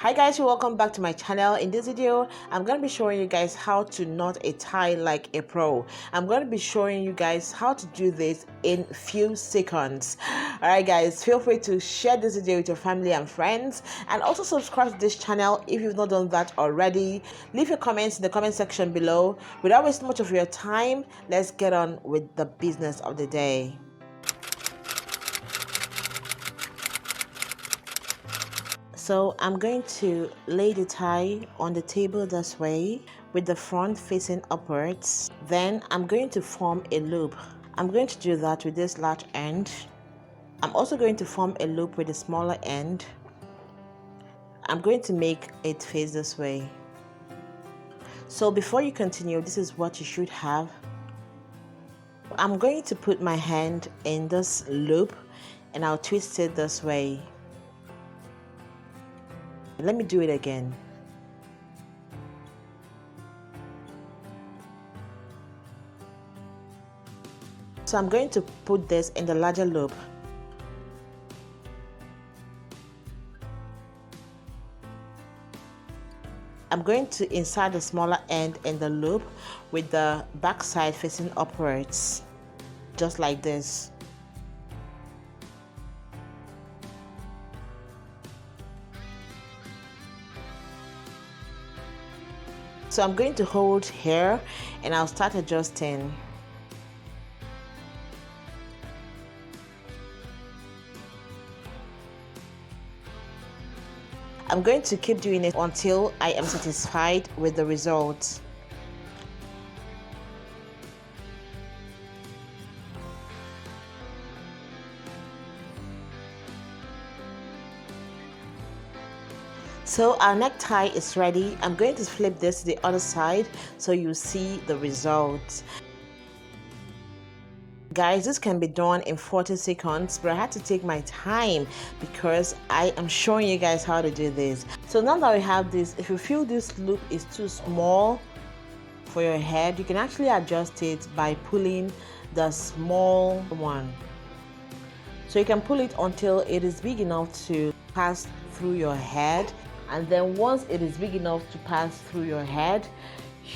Hi guys, welcome back to my channel. In this video I'm going to be showing you guys how to knot a tie like a pro. I'm going to be showing you guys how to do this in few seconds. Alright guys, feel free to share this video with your family and friends, and also subscribe to this channel if you've not done that already. Leave your comments in the comment section below. Without wasting much of your time, let's get on with the business of the day. So I'm going to lay the tie on the table this way with the front facing upwards. Then I'm going to form a loop. I'm going to do that with this large end. I'm also going to form a loop with the smaller end. I'm going to make it face this way. So before you continue, this is what you should have. I'm going to put my hand in this loop and I'll twist it this way. Let me do it again. So I'm going to put this in the larger loop. I'm going to insert the smaller end in the loop with the back side facing upwards, just like this. So I'm going to hold here and I'll start adjusting. I'm going to keep doing it until I am satisfied with the result. So our necktie is ready. I'm going to flip this to the other side so you see the result. Guys, this can be done in 40 seconds, but I had to take my time because I am showing you guys how to do this. So now that we have this, if you feel this loop is too small for your head, you can actually adjust it by pulling the small one. So you can pull it until it is big enough to pass through your head, and then once it is big enough to pass through your head,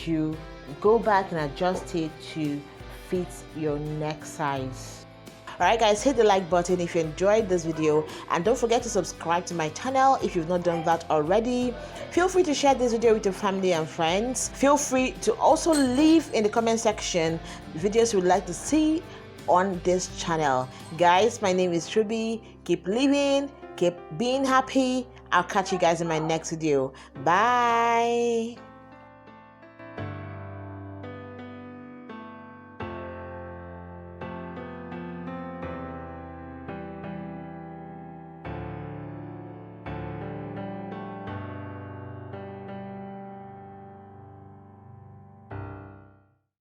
you go back and adjust it to fit your neck size. Alright guys, hit the like button if you enjoyed this video, and don't forget to subscribe to my channel if you've not done that already. Feel free to share this video with your family and friends. Feel free to also leave in the comment section videos you would like to see on this channel. Guys, my name is Truby. Keep living, keep being happy. I'll catch you guys in my next video. Bye.